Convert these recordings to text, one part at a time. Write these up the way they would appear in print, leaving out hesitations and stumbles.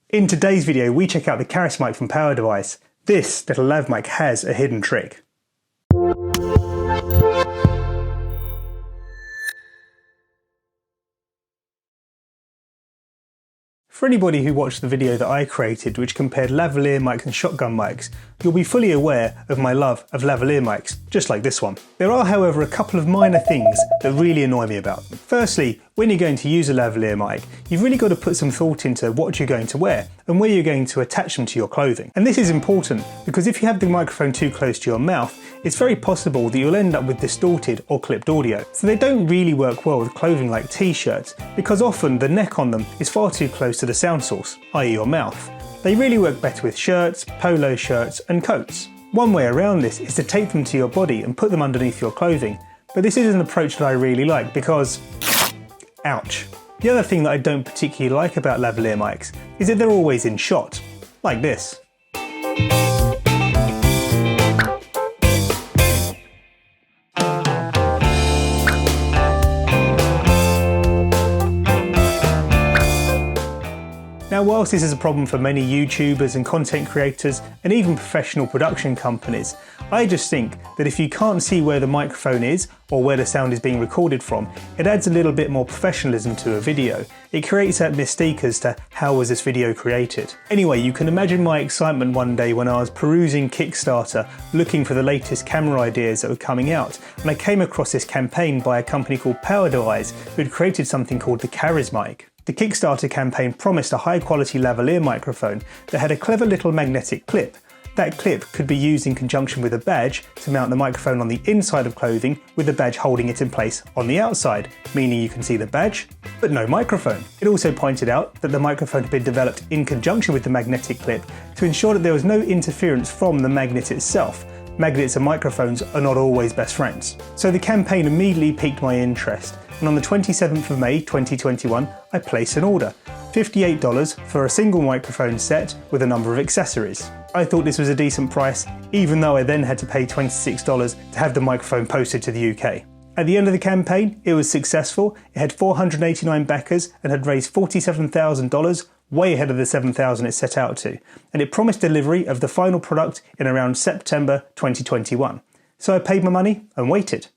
In today's video, we check out the Charismic from Power Device. This little lav mic has a hidden trick. For anybody who watched the video that I created which compared lavalier mics and shotgun mics, you'll be fully aware of my love of lavalier mics, just like this one. There are however a couple of minor things that really annoy me about them. Firstly, when you're going to use a lavalier mic, you've really got to put some thought into what you're going to wear and where you're going to attach them to your clothing. And this is important because if you have the microphone too close to your mouth, it's very possible that you'll end up with distorted or clipped audio. So they don't really work well with clothing like t-shirts because often the neck on them is far too close to the sound source, i.e. your mouth. They really work better with shirts, polo shirts and coats. One way around this is to tape them to your body and put them underneath your clothing, but this is an approach that I really like because ouch. The other thing that I don't particularly like about lavalier mics is that they're always in shot, like this. Now, whilst this is a problem for many YouTubers and content creators and even professional production companies, I just think that if you can't see where the microphone is or where the sound is being recorded from, it adds a little bit more professionalism to a video. It creates that mystique as to how was this video created. Anyway, you can imagine my excitement one day when I was perusing Kickstarter looking for the latest camera ideas that were coming out, and I came across this campaign by a company called Power Device who had created something called the Charismic. The Kickstarter campaign promised a high-quality lavalier microphone that had a clever little magnetic clip. That clip could be used in conjunction with a badge to mount the microphone on the inside of clothing with the badge holding it in place on the outside, meaning you can see the badge, but no microphone. It also pointed out that the microphone had been developed in conjunction with the magnetic clip to ensure that there was no interference from the magnet itself. Magnets and microphones are not always best friends. So the campaign immediately piqued my interest, and on the 27th of May 2021 I placed an order. $58 for a single microphone set with a number of accessories. I thought this was a decent price, even though I then had to pay $26 to have the microphone posted to the UK. At the end of the campaign, it was successful. It had 489 backers and had raised $47,000, way ahead of the $7,000 it set out to, and it promised delivery of the final product in around September 2021. So I paid my money and waited.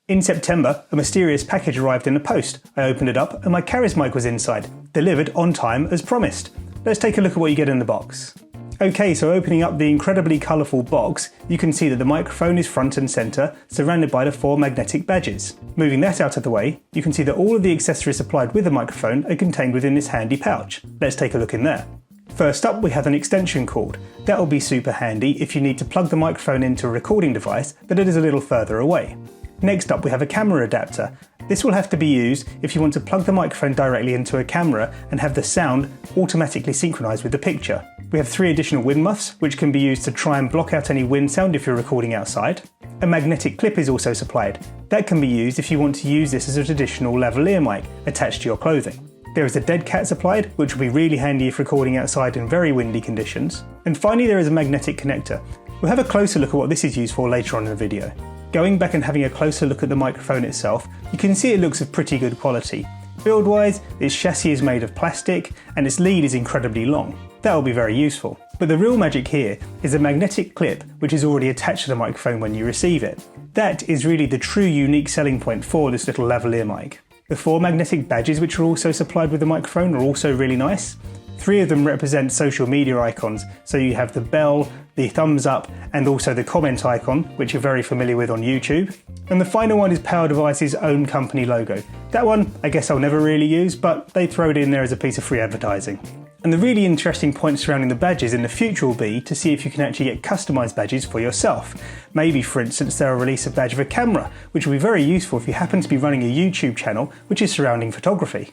In September, a mysterious package arrived in the post. I opened it up and my Charismic was inside, delivered on time as promised. Let's take a look at what you get in the box. Okay, so opening up the incredibly colourful box, you can see that the microphone is front and centre, surrounded by the 4 magnetic badges. Moving that out of the way, you can see that all of the accessories supplied with the microphone are contained within this handy pouch. Let's take a look in there. First up, we have an extension cord. That will be super handy if you need to plug the microphone into a recording device that is a little further away. Next up, we have a camera adapter. This will have to be used if you want to plug the microphone directly into a camera and have the sound automatically synchronized with the picture. We have 3 additional wind muffs, which can be used to try and block out any wind sound if you're recording outside. A magnetic clip is also supplied. That can be used if you want to use this as a traditional lavalier mic attached to your clothing. There is a dead cat supplied, which will be really handy if recording outside in very windy conditions. And finally, there is a magnetic connector. We'll have a closer look at what this is used for later on in the video. Going back and having a closer look at the microphone itself, you can see it looks of pretty good quality. Build-wise, its chassis is made of plastic and its lead is incredibly long. That will be very useful. But the real magic here is a magnetic clip which is already attached to the microphone when you receive it. That is really the true unique selling point for this little lavalier mic. The 4 magnetic badges which are also supplied with the microphone are also really nice. 3 of them represent social media icons, so you have the bell, the thumbs up, and also the comment icon, which you're very familiar with on YouTube. And the final one is Power Device's own company logo. That one I guess I'll never really use, but they throw it in there as a piece of free advertising. And the really interesting point surrounding the badges in the future will be to see if you can actually get customized badges for yourself. Maybe, for instance, they'll release a badge of a camera, which will be very useful if you happen to be running a YouTube channel which is surrounding photography.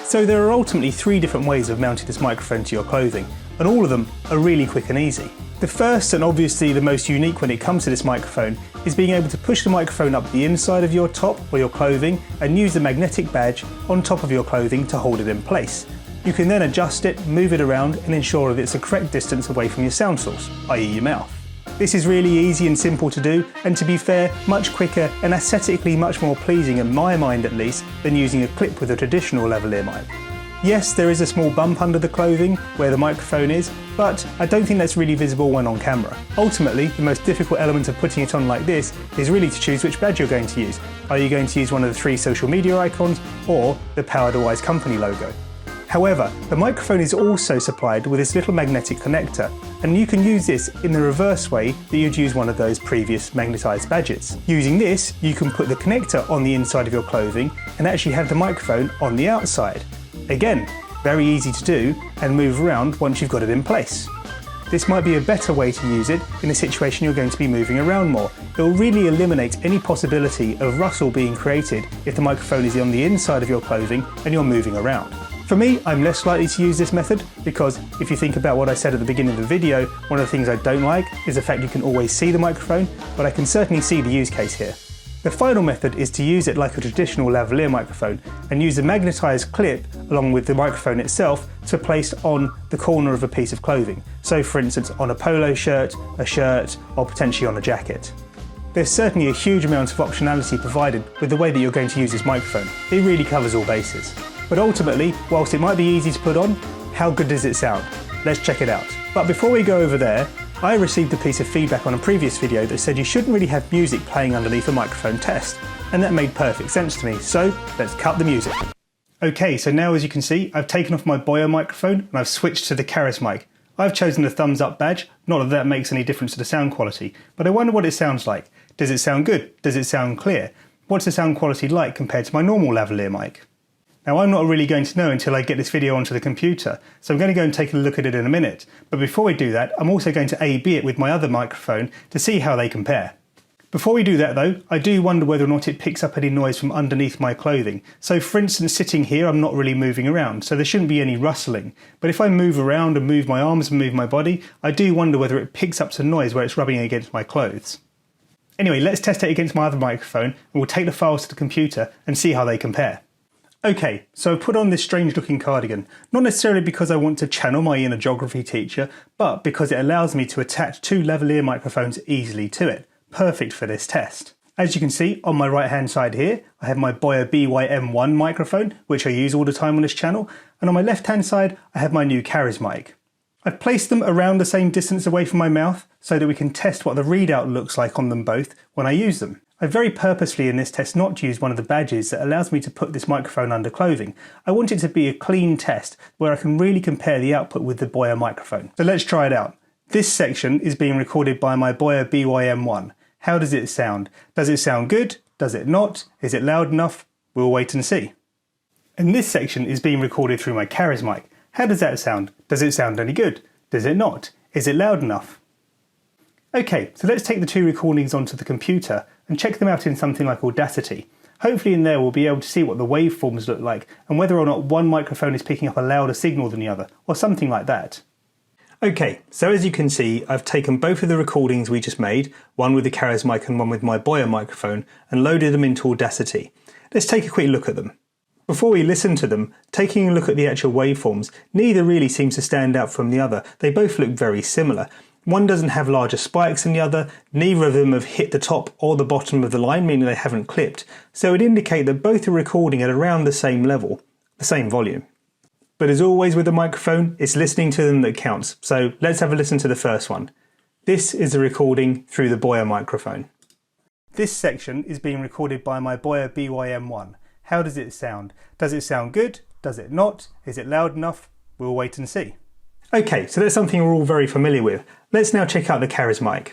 So there are ultimately 3 different ways of mounting this microphone to your clothing, and all of them are really quick and easy. The first, and obviously the most unique when it comes to this microphone, is being able to push the microphone up the inside of your top or your clothing and use the magnetic badge on top of your clothing to hold it in place. You can then adjust it, move it around and ensure that it's the correct distance away from your sound source, i.e. your mouth. This is really easy and simple to do, and to be fair, much quicker and aesthetically much more pleasing in my mind at least than using a clip with a traditional lavalier mic. Yes, there is a small bump under the clothing where the microphone is, but I don't think that's really visible when on camera. Ultimately, the most difficult element of putting it on like this is really to choose which badge you're going to use. Are you going to use one of the 3 social media icons or the Powered Wise company logo? However, the microphone is also supplied with this little magnetic connector, and you can use this in the reverse way that you'd use one of those previous magnetised badges. Using this, you can put the connector on the inside of your clothing and actually have the microphone on the outside. Again, very easy to do and move around once you've got it in place. This might be a better way to use it in a situation you're going to be moving around more. It will really eliminate any possibility of rustle being created if the microphone is on the inside of your clothing and you're moving around. For me, I'm less likely to use this method because if you think about what I said at the beginning of the video, one of the things I don't like is the fact you can always see the microphone, but I can certainly see the use case here. The final method is to use it like a traditional lavalier microphone and use the magnetised clip along with the microphone itself to place on the corner of a piece of clothing. So for instance on a polo shirt, a shirt, or potentially on a jacket. There's certainly a huge amount of optionality provided with the way that you're going to use this microphone. It really covers all bases. But ultimately, whilst it might be easy to put on, how good does it sound? Let's check it out. But before we go over there, I received a piece of feedback on a previous video that said you shouldn't really have music playing underneath a microphone test, and that made perfect sense to me, so let's cut the music. Okay, so now as you can see, I've taken off my Boya microphone and I've switched to the Charismic. I've chosen the thumbs up badge, not that that makes any difference to the sound quality, but I wonder what it sounds like. Does it sound good? Does it sound clear? What's the sound quality like compared to my normal lavalier mic? Now I'm not really going to know until I get this video onto the computer, so I'm going to go and take a look at it in a minute. But before we do that, I'm also going to A/B it with my other microphone to see how they compare. Before we do that though, I do wonder whether or not it picks up any noise from underneath my clothing. So for instance, sitting here, I'm not really moving around, so there shouldn't be any rustling. But if I move around and move my arms and move my body, I do wonder whether it picks up some noise where it's rubbing against my clothes. Anyway, let's test it against my other microphone, and we'll take the files to the computer and see how they compare. Okay, so I've put on this strange looking cardigan, not necessarily because I want to channel my inner geography teacher, but because it allows me to attach 2 lavalier microphones easily to it. Perfect for this test. As you can see on my right hand side here, I have my Boya BYM1 microphone, which I use all the time on this channel, and on my left hand side I have my new Charismic. I've placed them around the same distance away from my mouth so that we can test what the readout looks like on them both when I use them. I very purposely in this test not used one of the badges that allows me to put this microphone under clothing. I want it to be a clean test where I can really compare the output with the Boya microphone. So let's try it out. This section is being recorded by my Boya BYM1. How does it sound? Does it sound good? Does it not? Is it loud enough? We'll wait and see. And this section is being recorded through my Charismic. How does that sound? Does it sound any good? Does it not? Is it loud enough? Okay, so let's take the 2 recordings onto the computer and check them out in something like Audacity. Hopefully in there we'll be able to see what the waveforms look like and whether or not one microphone is picking up a louder signal than the other, or something like that. Okay, so as you can see, I've taken both of the recordings we just made, one with the Charismic and one with my Boya microphone, and loaded them into Audacity. Let's take a quick look at them. Before we listen to them, taking a look at the actual waveforms, neither really seems to stand out from the other. They both look very similar. One doesn't have larger spikes than the other, neither of them have hit the top or the bottom of the line, meaning they haven't clipped, so it would indicate that both are recording at around the same level, the same volume. But as always with a microphone, it's listening to them that counts, so let's have a listen to the first one. This is a recording through the Boya microphone. This section is being recorded by my Boya BYM1. How does it sound? Does it sound good? Does it not? Is it loud enough? We'll wait and see. Okay, so that's something we're all very familiar with. Let's now check out the Charismic.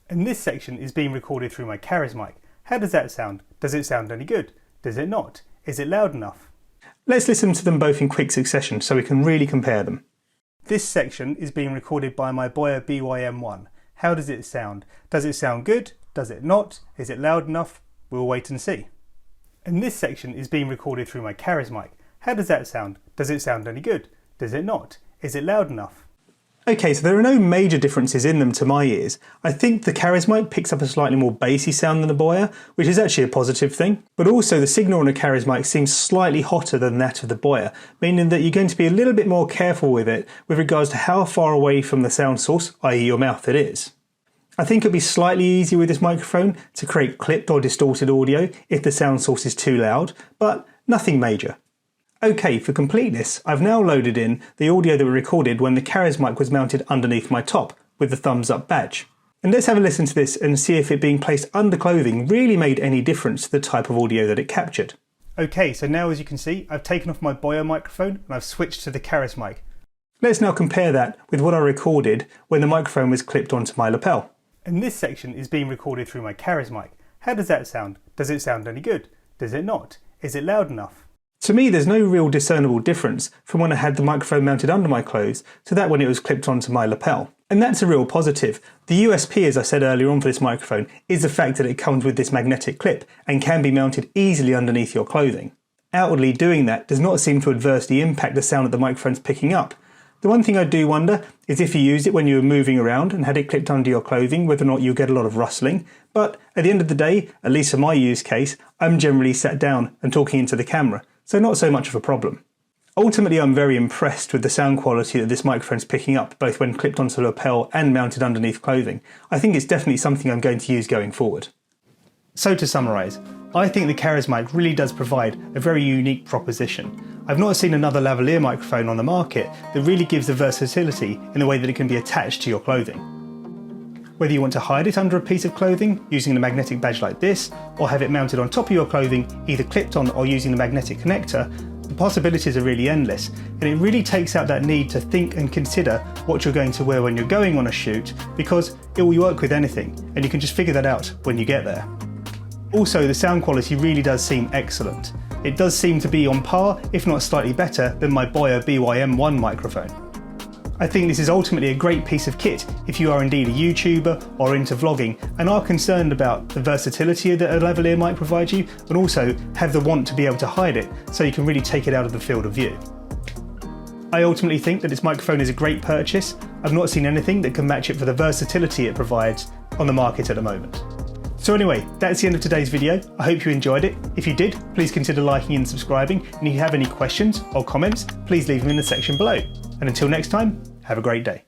And this section is being recorded through my Charismic. How does that sound? Does it sound any good? Does it not? Is it loud enough? Let's listen to them both in quick succession so we can really compare them. This section is being recorded by my Boya BYM1. How does it sound? Does it sound good? Does it not? Is it loud enough? We'll wait and see. And this section is being recorded through my Charismic. How does that sound? Does it sound any good? Does it not? Is it loud enough? Okay, so there are no major differences in them to my ears. I think the Charismic picks up a slightly more bassy sound than the Boya, which is actually a positive thing. But also the signal on a Charismic seems slightly hotter than that of the Boya, meaning that you're going to be a little bit more careful with it with regards to how far away from the sound source, i.e. your mouth, it is. I think it'll be slightly easier with this microphone to create clipped or distorted audio if the sound source is too loud, but Nothing major. Okay, for completeness, I've now loaded in the audio that we recorded when the Charismic was mounted underneath my top with the thumbs up badge. And let's have a listen to this and see if it being placed under clothing really made any difference to the type of audio that it captured. Okay, so now as you can see, I've taken off my Boya microphone and I've switched to the Charismic. Let's now compare that with what I recorded when the microphone was clipped onto my lapel. And this section is being recorded through my Charismic. How does that sound? Does it sound any good? Does it not? Is it loud enough? To me, there's no real discernible difference from when I had the microphone mounted under my clothes to that when it was clipped onto my lapel. And that's a real positive. The USP, as I said earlier on for this microphone, is the fact that it comes with this magnetic clip and can be mounted easily underneath your clothing. Outwardly doing that does not seem to adversely impact the sound that the microphone's picking up. The one thing I do wonder is if you used it when you were moving around and had it clipped under your clothing, whether or not you get a lot of rustling. But at the end of the day, at least for my use case, I'm generally sat down and talking into the camera, so not so much of a problem. Ultimately, I'm very impressed with the sound quality that this microphone's picking up, both when clipped onto the lapel and mounted underneath clothing. I think it's definitely something I'm going to use going forward. So to summarise, I think the Charismic really does provide a very unique proposition. I've not seen another lavalier microphone on the market that really gives the versatility in the way that it can be attached to your clothing. Whether you want to hide it under a piece of clothing using a magnetic badge like this, or have it mounted on top of your clothing, either clipped on or using the magnetic connector, the possibilities are really endless, and it really takes out that need to think and consider what you're going to wear when you're going on a shoot, because it will work with anything, and you can just figure that out when you get there. Also, the sound quality really does seem excellent. It does seem to be on par, if not slightly better, than my Boya BYM1 microphone. I think this is ultimately a great piece of kit if you are indeed a YouTuber or into vlogging and are concerned about the versatility that a lavalier might provide you, and also have the want to be able to hide it so you can really take it out of the field of view. I ultimately think that this microphone is a great purchase. I've not seen anything that can match it for the versatility it provides on the market at the moment. So anyway, that's the end of today's video. I hope you enjoyed it. If you did, please consider liking and subscribing. And if you have any questions or comments, please leave them in the section below. And until next time, have a great day.